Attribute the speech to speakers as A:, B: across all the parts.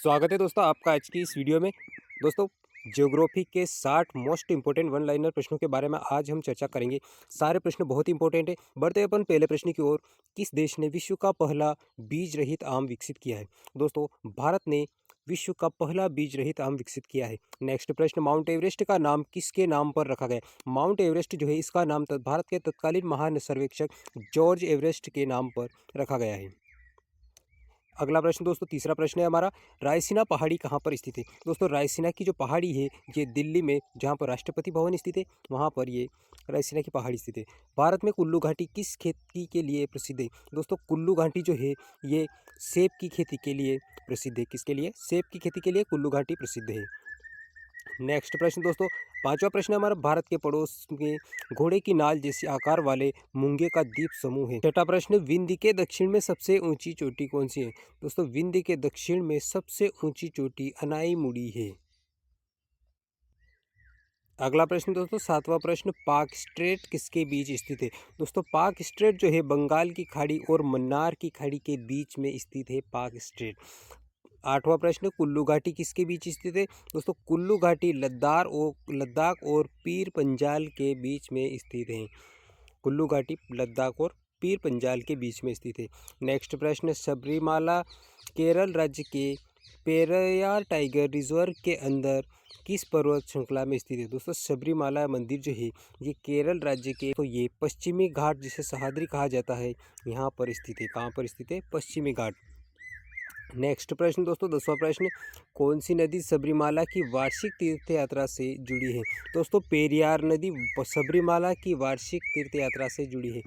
A: स्वागत है दोस्तों आपका आज की इस वीडियो में। दोस्तों, ज्योग्राफी के 60 मोस्ट इंपोर्टेंट वन लाइनर प्रश्नों के बारे में आज हम चर्चा करेंगे। सारे प्रश्न बहुत इंपॉर्टेंट है। बढ़ते हैं अपन पहले प्रश्न की ओर। किस देश ने विश्व का पहला बीज रहित आम विकसित किया है? दोस्तों, भारत ने विश्व का पहला बीज रहित आम विकसित किया है। नेक्स्ट प्रश्न, माउंट एवरेस्ट का नाम किसके नाम पर रखा गया? माउंट एवरेस्ट जो है इसका नाम भारत के तत्कालीन महान सर्वेक्षक जॉर्ज एवरेस्ट के नाम पर रखा गया है। अगला प्रश्न दोस्तों, तीसरा प्रश्न है हमारा, रायसीना पहाड़ी कहाँ पर स्थित है? दोस्तों, रायसीना की जो पहाड़ी है ये दिल्ली में, जहाँ पर राष्ट्रपति भवन स्थित है, वहाँ पर ये रायसीना की पहाड़ी स्थित है। भारत में कुल्लू घाटी किस खेती के लिए प्रसिद्ध है? दोस्तों, कुल्लू घाटी जो है ये सेब की खेती के लिए प्रसिद्ध है। किसके लिए? सेब की खेती के लिए कुल्लू घाटी प्रसिद्ध है। नेक्स्ट प्रश्न दोस्तों, पांचवा प्रश्न हमारा, भारत के पड़ोस में घोड़े की नाल जैसे आकार वाले मूंगे का द्वीप समूह है। छठा प्रश्न, विंध्य के दक्षिण में सबसे ऊंची चोटी कौन सी है? दोस्तों, विंध्य के दक्षिण में सबसे ऊंची चोटी अनाईमुड़ी है। अगला प्रश्न दोस्तों, सातवां प्रश्न, पाक स्ट्रेट किसके बीच स्थित है? दोस्तों, पाक स्ट्रेट जो है बंगाल की खाड़ी और मन्नार की खाड़ी के बीच में स्थित है पाक स्ट्रेट। आठवां प्रश्न, कुल्लू घाटी किसके बीच स्थित है? दोस्तों, कुल्लू घाटी लद्दाख और पीर पंजाल के बीच में स्थित है। कुल्लू घाटी लद्दाख और पीर पंजाल के बीच में स्थित है। नेक्स्ट प्रश्न, सबरीमाला केरल राज्य के पेरियार टाइगर रिजर्व के अंदर किस पर्वत श्रृंखला में स्थित है? दोस्तों, सबरीमाला मंदिर जो है ये केरल राज्य के, तो ये पश्चिमी घाट जिसे सह्याद्री कहा जाता है, यहाँ पर स्थित है। कहाँ पर स्थित है? पश्चिमी घाट। नेक्स्ट प्रश्न दोस्तों, 10वां प्रश्न, कौन सी नदी सबरीमाला की वार्षिक तीर्थ यात्रा से जुड़ी है? दोस्तों, पेरियार नदी सबरीमाला की वार्षिक तीर्थ यात्रा से जुड़ी है।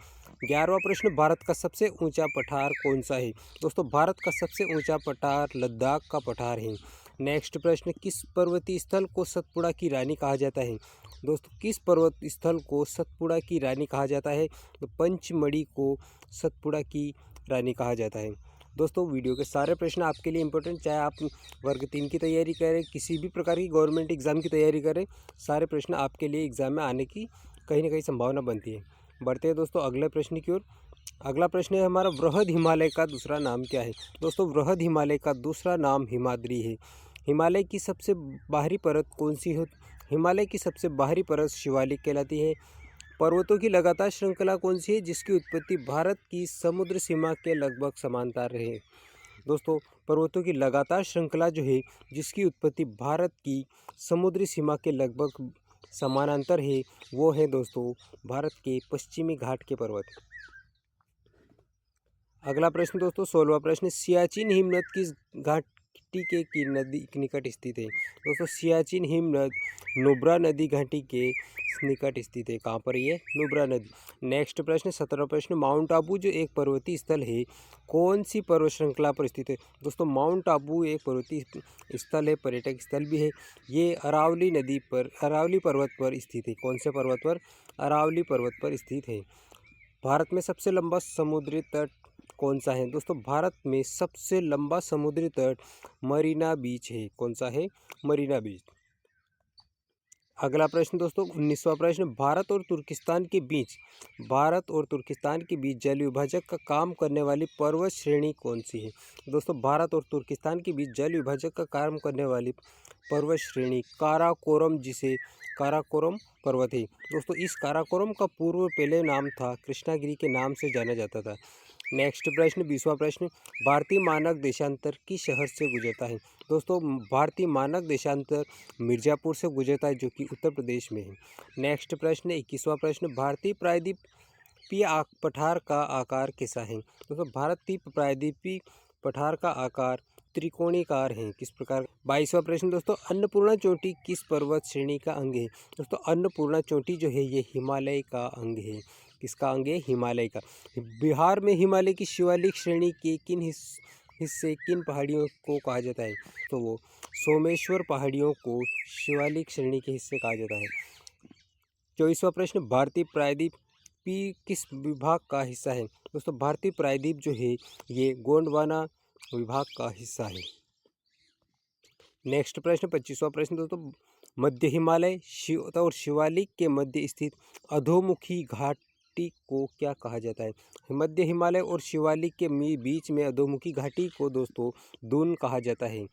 A: 11वां प्रश्न, भारत का सबसे ऊंचा पठार कौन सा है? दोस्तों, भारत का सबसे ऊंचा पठार लद्दाख का पठार है। नेक्स्ट प्रश्न, किस पर्वतीय स्थल को सतपुड़ा की रानी कहा जाता है? दोस्तों, किस पर्वत स्थल को सतपुड़ा की रानी कहा जाता है? तो पंचमढ़ी को सतपुड़ा की रानी कहा जाता है। दोस्तों, वीडियो के सारे प्रश्न आपके लिए इंपॉर्टेंट, चाहे आप वर्ग 3 की तैयारी करें, किसी भी प्रकार की गवर्नमेंट एग्ज़ाम की तैयारी करें, सारे प्रश्न आपके लिए एग्ज़ाम में आने की कहीं ना कहीं संभावना बनती है। बढ़ते हैं दोस्तों अगले प्रश्न की ओर। अगला प्रश्न है हमारा, वृहद हिमालय का दूसरा नाम क्या है? दोस्तों, वृहद हिमालय का दूसरा नाम हिमाद्री है। हिमालय की सबसे बाहरी परत कौन सी हो? हिमालय की सबसे बाहरी परत शिवालिक कहलाती है। पर्वतों की लगातार श्रृंखला कौन सी है जिसकी उत्पत्ति भारत की समुद्र सीमा के लगभग समांतर रहे? दोस्तों, पर्वतों की लगातार श्रृंखला जो है जिसकी उत्पत्ति भारत की समुद्री सीमा के लगभग समानांतर है, वो है दोस्तों भारत के पश्चिमी घाट के पर्वत। अगला प्रश्न दोस्तों, 16वां प्रश्न, सियाचिन हिमनद किस घाटी के नदी के निकट स्थित है? दोस्तों, सियाचिन हिमनद नुब्रा नदी घाटी के निकट स्थित है। कहाँ पर ये? नुब्रा नदी। नेक्स्ट प्रश्न, 17वां प्रश्न, माउंट आबू जो एक पर्वतीय स्थल है कौन सी पर्वत श्रृंखला पर स्थित है? दोस्तों, माउंट आबू एक पर्वतीय स्थल है, पर्यटक स्थल भी है। ये अरावली नदी पर, अरावली पर्वत पर स्थित है। कौन से पर्वत पर? अरावली पर्वत पर स्थित है। भारत में सबसे लंबा समुद्री तट कौन सा है? दोस्तों, भारत में सबसे लंबा समुद्री तट मरीना बीच है। कौन सा है? मरीना बीच। अगला प्रश्न दोस्तों, 19वां प्रश्न, भारत और तुर्किस्तान के बीच जल विभाजक का काम करने वाली पर्वत श्रेणी कौन सी है? दोस्तों, भारत और तुर्किस्तान के बीच जल विभाजक का काम करने वाली पर्वत श्रेणी काराकोरम, जिसे काराकोरम पर्वत है। दोस्तों, इस काराकोरम का पूर्व पहले नाम था कृष्णागिरी के नाम से जाना जाता था। नेक्स्ट प्रश्न, 20वां प्रश्न, भारतीय मानक देशांतर किस शहर से गुजरता है? दोस्तों, भारतीय मानक देशांतर मिर्ज़ापुर से गुजरता है, जो कि उत्तर प्रदेश में है। नेक्स्ट प्रश्न, 21वां प्रश्न, भारतीय प्रायद्वीपीय पठार का आकार कैसा है? दोस्तों, भारतीय प्रायद्वीपीय पठार का आकार त्रिकोणीकार है। किस प्रकार? 22वां प्रश्न दोस्तों, अन्नपूर्णा चोटी किस पर्वत श्रेणी का अंग है? दोस्तों, अन्नपूर्णा चोटी जो है ये हिमालय का अंग है। किसका अंग है? हिमालय का। बिहार में हिमालय की शिवालिक श्रेणी के किन हिस्से किन पहाड़ियों को कहा जाता है? तो वो सोमेश्वर पहाड़ियों को शिवालिक श्रेणी के हिस्से कहा जाता है। 24वां प्रश्न, भारतीय प्रायद्वीप किस विभाग का हिस्सा है? दोस्तों, भारतीय प्रायद्वीप जो है ये गोंडवाना विभाग का हिस्सा है। नेक्स्ट प्रश्न, 25वां प्रश्न दोस्तों, मध्य हिमालय और शिवालिक के मध्य स्थित अधोमुखी घाट मिट्टी को क्या कहा जाता है? मध्य हिमालय और शिवालिक के बीच में अधोमुखी घाटी को दोस्तों दून कहा जाता है।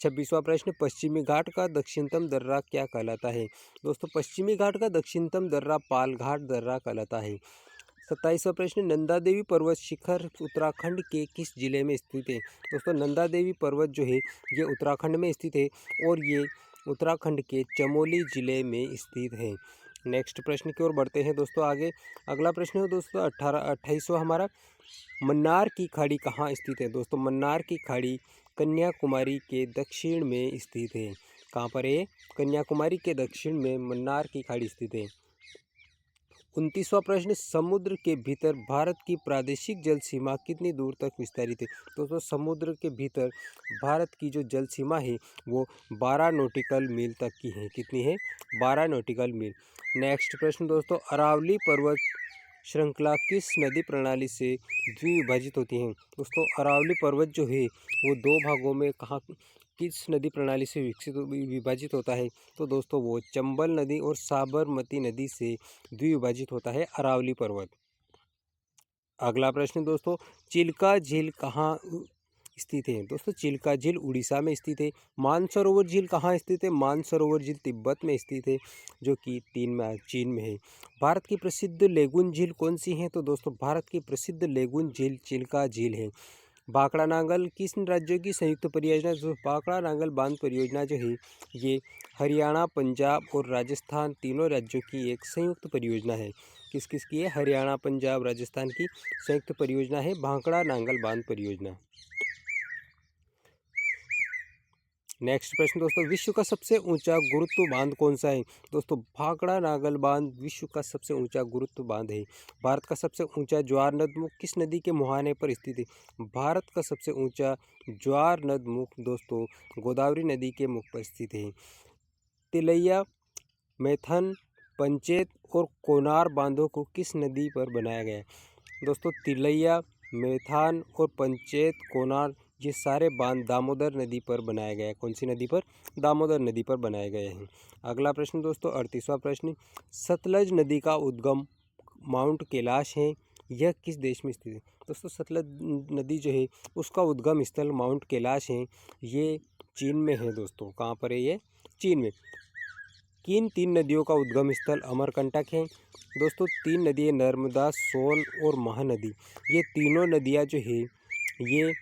A: 26वां प्रश्न, पश्चिमी घाट का दक्षिणतम दर्रा क्या कहलाता है? दोस्तों पश्चिमी घाट का दक्षिणतम दर्रा पालघाट दर्रा कहलाता है। 27वां प्रश्न, नंदा देवी पर्वत शिखर उत्तराखंड के किस जिले में स्थित है? दोस्तों नंदा देवी पर्वत जो है ये उत्तराखंड में स्थित है और ये उत्तराखंड के चमोली जिले में स्थित है। नेक्स्ट प्रश्न की ओर बढ़ते हैं दोस्तों आगे। अगला प्रश्न है दोस्तों 28वां हमारा, मन्नार की खाड़ी कहाँ स्थित है? दोस्तों मन्नार की खाड़ी कन्याकुमारी के दक्षिण में स्थित है। कहाँ पर है? कन्याकुमारी के दक्षिण में मन्नार की खाड़ी स्थित है। 29वां प्रश्न, समुद्र के भीतर भारत की प्रादेशिक जल सीमा कितनी दूर तक विस्तारित है? दोस्तों समुद्र के भीतर भारत की जो जल सीमा है वो 12 नॉटिकल मील तक की है। कितनी है? 12 नॉटिकल मील। नेक्स्ट प्रश्न दोस्तों, अरावली पर्वत श्रृंखला किस नदी प्रणाली से द्विविभाजित होती है? दोस्तों अरावली पर्वत जो है वो दो भागों में कहाँ किस नदी प्रणाली से विभाजित होता है? तो दोस्तों वो चंबल नदी और साबरमती नदी से द्विविभाजित होता है अरावली पर्वत। अगला प्रश्न दोस्तों, चिल्का झील कहाँ स्थित है? दोस्तों चिल्का झील उड़ीसा में स्थित है। मानसरोवर झील कहाँ स्थित है? मानसरोवर झील तिब्बत में स्थित है जो कि चीन में है। भारत की प्रसिद्ध लेगुन झील कौन सी है? तो दोस्तों भारत की प्रसिद्ध लेगुन झील चिल्का झील है। भाखड़ा नांगल किस राज्यों की संयुक्त परियोजना? जो भाखड़ा नांगल बांध परियोजना जो है ये हरियाणा, पंजाब और राजस्थान तीनों राज्यों की एक संयुक्त परियोजना है। किस किस की है? हरियाणा, पंजाब, राजस्थान की संयुक्त परियोजना है भाखड़ा नांगल बांध परियोजना। नेक्स्ट प्रश्न दोस्तों, विश्व का सबसे ऊंचा गुरुत्व बांध कौन सा है? दोस्तों भाखड़ा नांगल बांध विश्व का सबसे ऊंचा गुरुत्व बांध है। भारत का सबसे ऊंचा ज्वार नदमुख किस नदी के मुहाने पर स्थित है? भारत का सबसे ऊंचा ज्वार नदमुख दोस्तों गोदावरी नदी के मुख पर स्थित है। तिलैया, मैथन, पंचेत और कोनार बांधों को किस नदी पर बनाया गया है? दोस्तों तिलैया, मैथान और पंचेत, कोनार ये सारे बांध दामोदर नदी पर बनाए गए हैं। कौन सी नदी पर? दामोदर नदी पर बनाए गए हैं। अगला प्रश्न दोस्तों 38वां प्रश्न, सतलज नदी का उद्गम माउंट कैलाश है, यह किस देश में स्थित है? दोस्तों सतलज नदी जो है उसका उद्गम स्थल माउंट कैलाश है, ये चीन में है। दोस्तों कहाँ पर है ये? चीन में। किन 3 नदियों का उद्गम स्थल अमरकंटक है? दोस्तों 3 नदियाँ नर्मदा, सोन और महानदी, ये तीनों नदियाँ जो है ये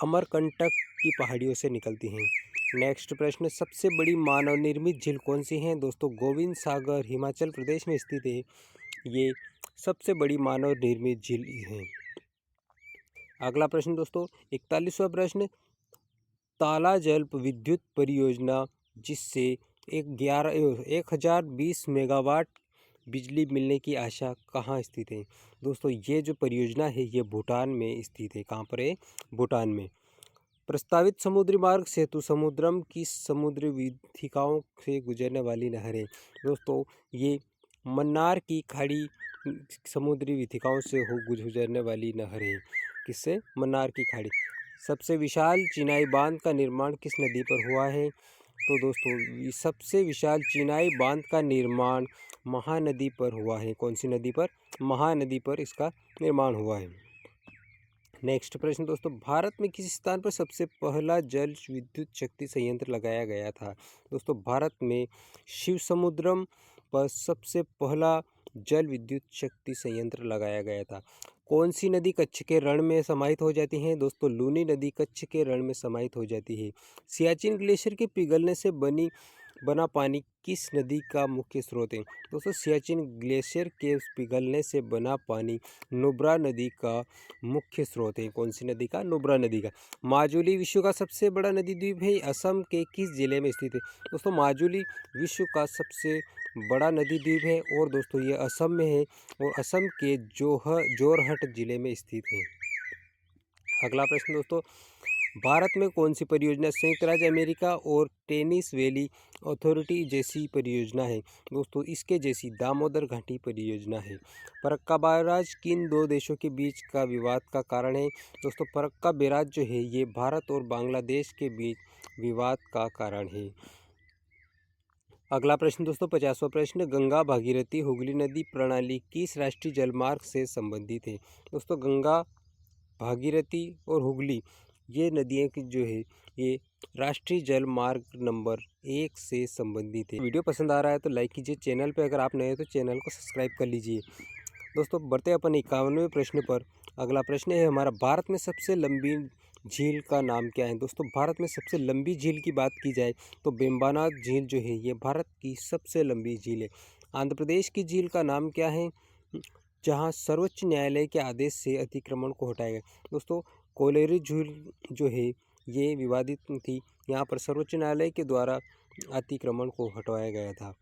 A: अमरकंटक की पहाड़ियों से निकलती हैं। नेक्स्ट प्रश्न, सबसे बड़ी मानव निर्मित झील कौन सी है? दोस्तों गोविंद सागर हिमाचल प्रदेश में स्थित है, ये सबसे बड़ी मानव निर्मित झील है। अगला प्रश्न दोस्तों 41वां प्रश्न, ताला जल विद्युत परियोजना जिससे 1020 मेगावाट बिजली मिलने की आशा कहाँ स्थित है? दोस्तों ये जो परियोजना है ये भूटान में स्थित है। कहाँ पर है? भूटान में। प्रस्तावित समुद्री मार्ग सेतु समुद्रम की समुद्री वीथिकाओं से गुजरने वाली नहर है। दोस्तों ये मन्नार की खाड़ी समुद्री वीथिकाओं से गुजरने वाली नहर है। किससे? मन्नार की खाड़ी। सबसे विशाल चिनाई बांध का निर्माण किस नदी पर हुआ है? तो दोस्तों सबसे विशाल चिनाई बांध का निर्माण महानदी पर हुआ है। कौन सी नदी पर? महानदी पर इसका निर्माण हुआ है। नेक्स्ट प्रश्न दोस्तों, भारत में किस स्थान पर सबसे पहला जल विद्युत शक्ति संयंत्र लगाया गया था? दोस्तों भारत में शिव समुद्रम पर सबसे पहला जल विद्युत शक्ति संयंत्र लगाया गया था। कौन सी नदी कच्छ के रण में समाहित हो जाती है? दोस्तों लूनी नदी कच्छ के रण में समाहित हो जाती है। सियाचिन ग्लेशियर के पिघलने से बना पानी किस नदी का मुख्य स्रोत है? दोस्तों सियाचिन ग्लेशियर के पिघलने से बना पानी नुब्रा नदी का मुख्य स्रोत है। कौन सी नदी का? नुब्रा नदी का। माजुली विश्व का सबसे बड़ा नदी द्वीप है, असम के किस जिले में स्थित है? दोस्तों माजुली विश्व का सबसे बड़ा नदी द्वीप है और दोस्तों ये असम में है और असम के जोरहट जिले में स्थित है। अगला प्रश्न दोस्तों, भारत में कौन सी परियोजना संयुक्त राज्य अमेरिका और टेनिस वैली अथॉरिटी जैसी परियोजना है? दोस्तों इसके जैसी दामोदर घाटी परियोजना है। फरक्का बैराज किन दो देशों के बीच का विवाद का कारण है? दोस्तों फरक्का बैराज जो है ये भारत और बांग्लादेश के बीच विवाद का कारण है। अगला प्रश्न दोस्तों 50वां प्रश्न, गंगा भागीरथी हुगली नदी प्रणाली किस राष्ट्रीय जलमार्ग से संबंधित है? दोस्तों गंगा, भागीरथी और हुगली ये नदियाँ की जो है ये राष्ट्रीय जल मार्ग नंबर 1 से संबंधित है। वीडियो पसंद आ रहा है तो लाइक कीजिए, चैनल पे अगर आप नए हैं तो चैनल को सब्सक्राइब कर लीजिए। दोस्तों बढ़ते हैं अपन 51वें प्रश्न पर। अगला प्रश्न है हमारा, भारत में सबसे लंबी झील का नाम क्या है? दोस्तों भारत में सबसे लंबी झील की बात की जाए तो बेम्बानाथ झील जो है ये भारत की सबसे लंबी झील है। आंध्र प्रदेश की झील का नाम क्या है जहां सर्वोच्च न्यायालय के आदेश से अतिक्रमण को हटाया गया? दोस्तों कोलेरी झील जो है ये विवादित थी, यहाँ पर सर्वोच्च न्यायालय के द्वारा अतिक्रमण को हटवाया गया था।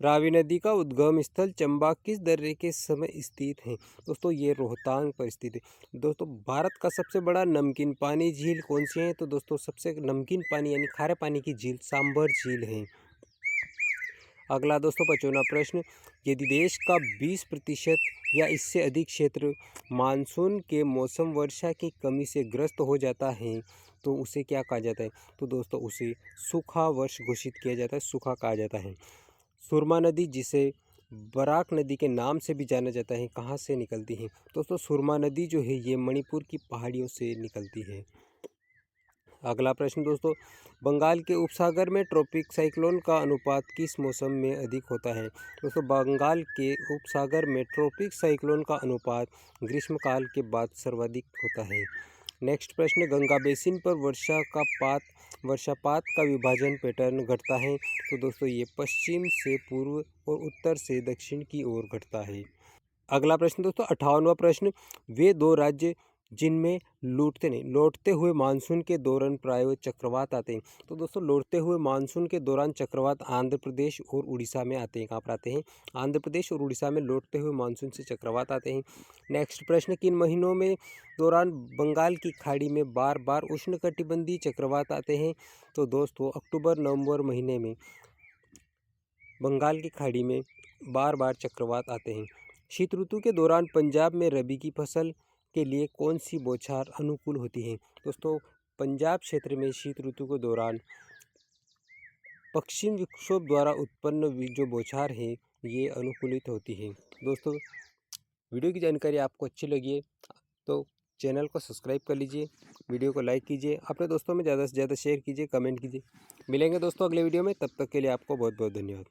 A: रावी नदी का उद्गम स्थल चंबा किस दर्रे के समय स्थित है? दोस्तों ये रोहतांग पर स्थित है। दोस्तों भारत का सबसे बड़ा नमकीन पानी झील कौन सी है? तो दोस्तों सबसे नमकीन पानी यानी खारे पानी की झील सांभर झील है। अगला दोस्तों 55वां प्रश्न, यदि देश का 20% या इससे अधिक क्षेत्र मानसून के मौसम वर्षा की कमी से ग्रस्त हो जाता है तो उसे क्या कहा जाता है? तो दोस्तों उसे सूखा वर्ष घोषित किया जाता है, सूखा कहा जाता है। सुरमा नदी जिसे बराक नदी के नाम से भी जाना जाता है कहाँ से निकलती है? दोस्तों सुरमा नदी जो है ये मणिपुर की पहाड़ियों से निकलती है। अगला प्रश्न दोस्तों, बंगाल के उपसागर में ट्रॉपिक साइक्लोन का अनुपात किस मौसम में अधिक होता है? दोस्तों बंगाल के उपसागर में ट्रॉपिक साइक्लोन का अनुपात ग्रीष्मकाल के बाद सर्वाधिक होता है। नेक्स्ट प्रश्न, गंगा बेसिन पर वर्षापात का विभाजन पैटर्न घटता है? तो दोस्तों ये पश्चिम से पूर्व और उत्तर से दक्षिण की ओर घटता है। अगला प्रश्न दोस्तों 58वां प्रश्न, वे दो राज्य जिनमें लौटते हुए मानसून के दौरान प्रायः चक्रवात आते हैं? तो दोस्तों लौटते हुए मानसून के दौरान चक्रवात आंध्र प्रदेश और उड़ीसा में आते हैं। कहाँ पर आते हैं? आंध्र प्रदेश और उड़ीसा में लौटते हुए मानसून से चक्रवात आते हैं। नेक्स्ट प्रश्न, किन महीनों में दौरान बंगाल की खाड़ी में बार बार उष्णकटिबंधीय चक्रवात आते हैं? तो दोस्तों अक्टूबर नवंबर महीने में बंगाल की खाड़ी में बार बार चक्रवात आते हैं। शीत ऋतु के दौरान पंजाब में रबी की फसल के लिए कौन सी बौछार अनुकूल होती है? दोस्तों पंजाब क्षेत्र में शीत ऋतु के दौरान पश्चिम विक्षोभ द्वारा उत्पन्न जो बौछार है ये अनुकूलित होती है। दोस्तों वीडियो की जानकारी आपको अच्छी लगी है तो चैनल को सब्सक्राइब कर लीजिए, वीडियो को लाइक कीजिए, अपने दोस्तों में ज़्यादा से ज़्यादा शेयर कीजिए, कमेंट कीजिए। मिलेंगे दोस्तों अगले वीडियो में, तब तक के लिए आपको बहुत बहुत धन्यवाद।